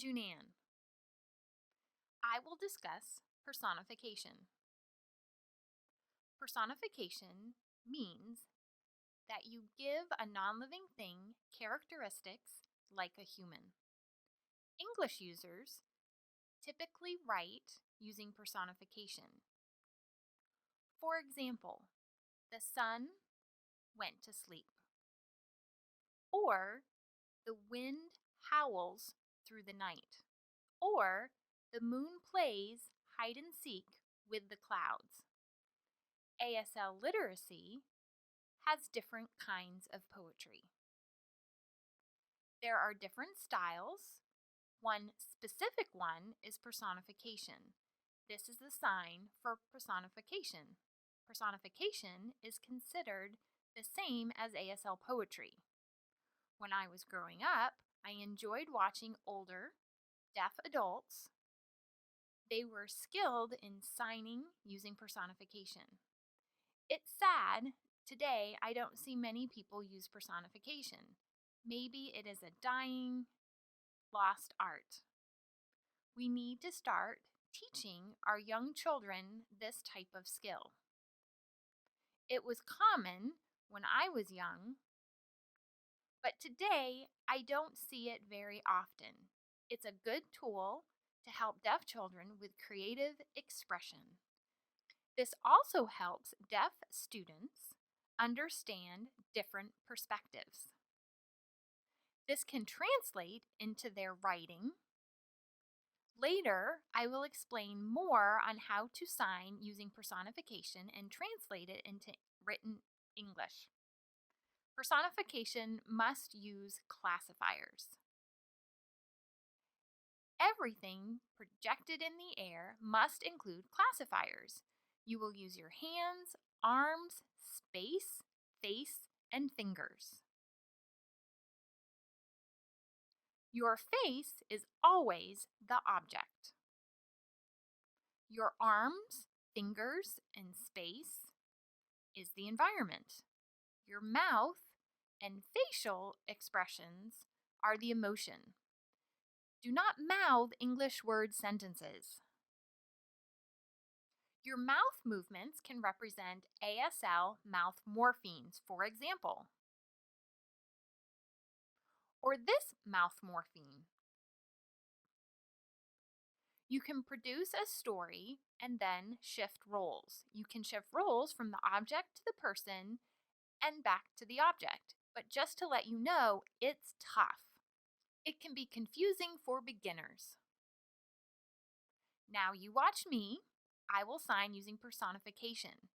June Ann. I will discuss personification. Personification means that you give a non-living thing characteristics like a human. English users typically write using personification. For example, the sun went to sleep, or the wind howls through the night, or the moon plays hide and seek with the clouds. ASL literacy has different kinds of poetry. There are different styles. One specific one is personification. This is the sign for personification. Personification is considered the same as ASL poetry. When I was growing up, I enjoyed watching older, deaf adults. They were skilled in signing using personification. It's sad, today I don't see many people use personification. Maybe it is a dying, lost art. We need to start teaching our young children this type of skill. It was common when I was young, but today I don't see it very often. It's a good tool to help deaf children with creative expression. This also helps deaf students understand different perspectives. This can translate into their writing. Later, I will explain more on how to sign using personification and translate it into written English. Personification must use classifiers. Everything projected in the air must include classifiers. You will use your hands, arms, space, face, and fingers. Your face is always the object. Your arms, fingers, and space is the environment. Your mouth and facial expressions are the emotion. Do not mouth English word sentences. Your mouth movements can represent ASL mouth morphemes, for example, or this mouth morpheme. You can produce a story and then shift roles. You can shift roles from the object to the person and back to the object. But just to let you know, it's tough. It can be confusing for beginners. Now you watch me. I will sign using personification.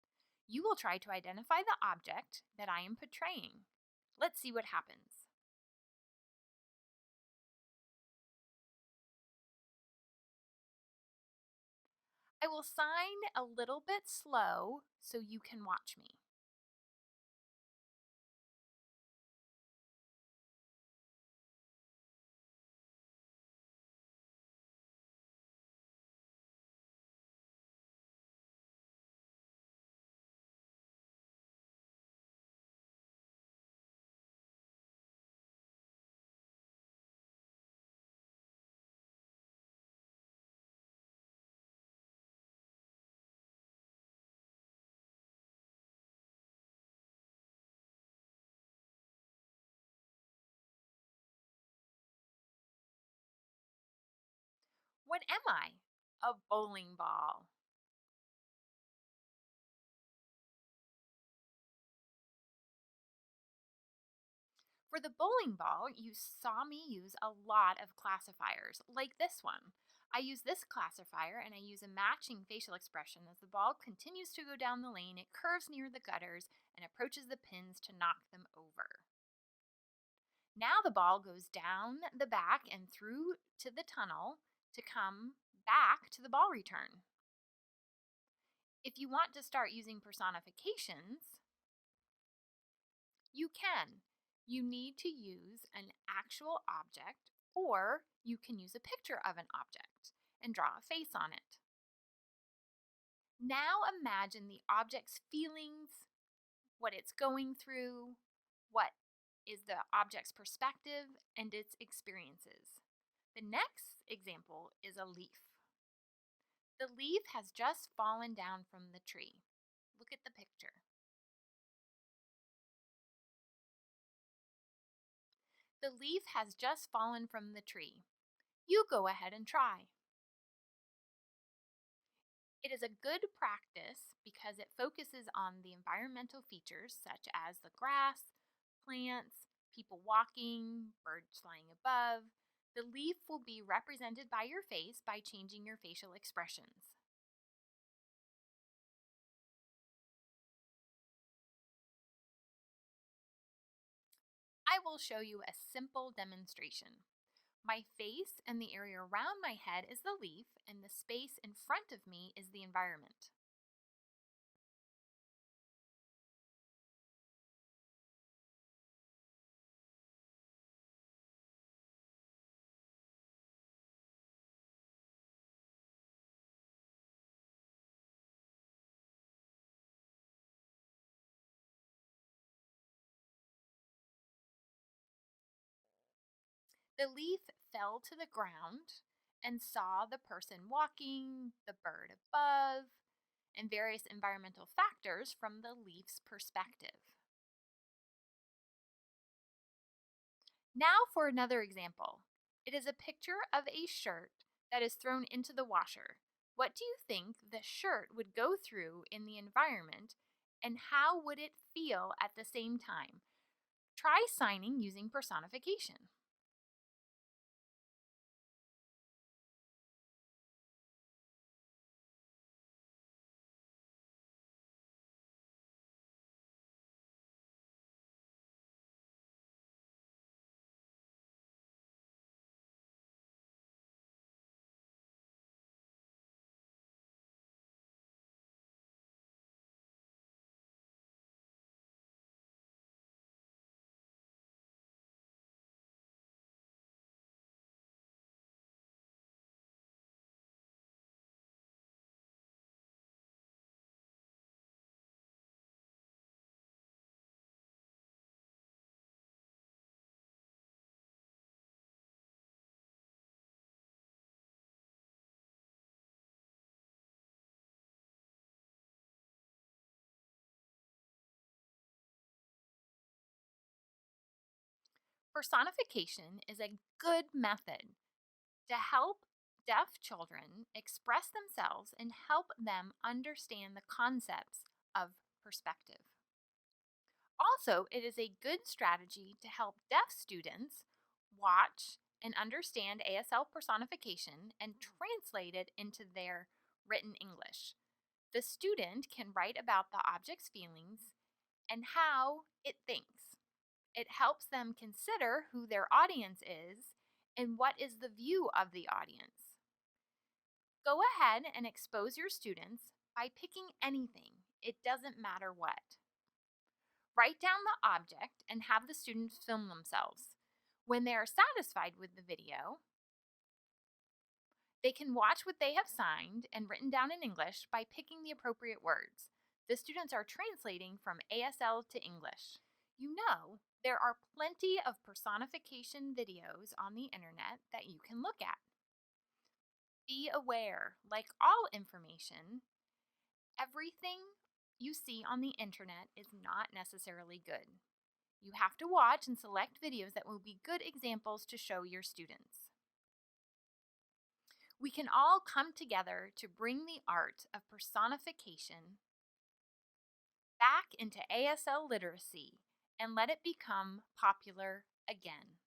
You will try to identify the object that I am portraying. Let's see what happens. I will sign a little bit slow so you can watch me. What am I? A bowling ball. For the bowling ball, you saw me use a lot of classifiers, like this one. I use this classifier and I use a matching facial expression. As the ball continues to go down the lane, it curves near the gutters and approaches the pins to knock them over. Now the ball goes down the back and through to the tunnel to come back to the ball return. If you want to start using personifications, you can. You need to use an actual object, or you can use a picture of an object and draw a face on it. Now imagine the object's feelings, what it's going through, what is the object's perspective, and its experiences. The next example is a leaf. The leaf has just fallen down from the tree. Look at the picture. The leaf has just fallen from the tree. You go ahead and try. It is a good practice because it focuses on the environmental features such as the grass, plants, people walking, birds flying above. The leaf will be represented by your face by changing your facial expressions. I will show you a simple demonstration. My face and the area around my head is the leaf, and the space in front of me is the environment. The leaf fell to the ground and saw the person walking, the bird above, and various environmental factors from the leaf's perspective. Now for another example. It is a picture of a shirt that is thrown into the washer. What do you think the shirt would go through in the environment, and how would it feel at the same time? Try signing using personification. Personification is a good method to help deaf children express themselves and help them understand the concepts of perspective. Also, it is a good strategy to help deaf students watch and understand ASL personification and translate it into their written English. The student can write about the object's feelings and how it thinks. It helps them consider who their audience is and what is the view of the audience. Go ahead and expose your students by picking anything. It doesn't matter what. Write down the object and have the students film themselves. When they are satisfied with the video, they can watch what they have signed and written down in English by picking the appropriate words. The students are translating from ASL to English. You know, there are plenty of personification videos on the internet that you can look at. Be aware, like all information, everything you see on the internet is not necessarily good. You have to watch and select videos that will be good examples to show your students. We can all come together to bring the art of personification back into ASL literacy and let it become popular again.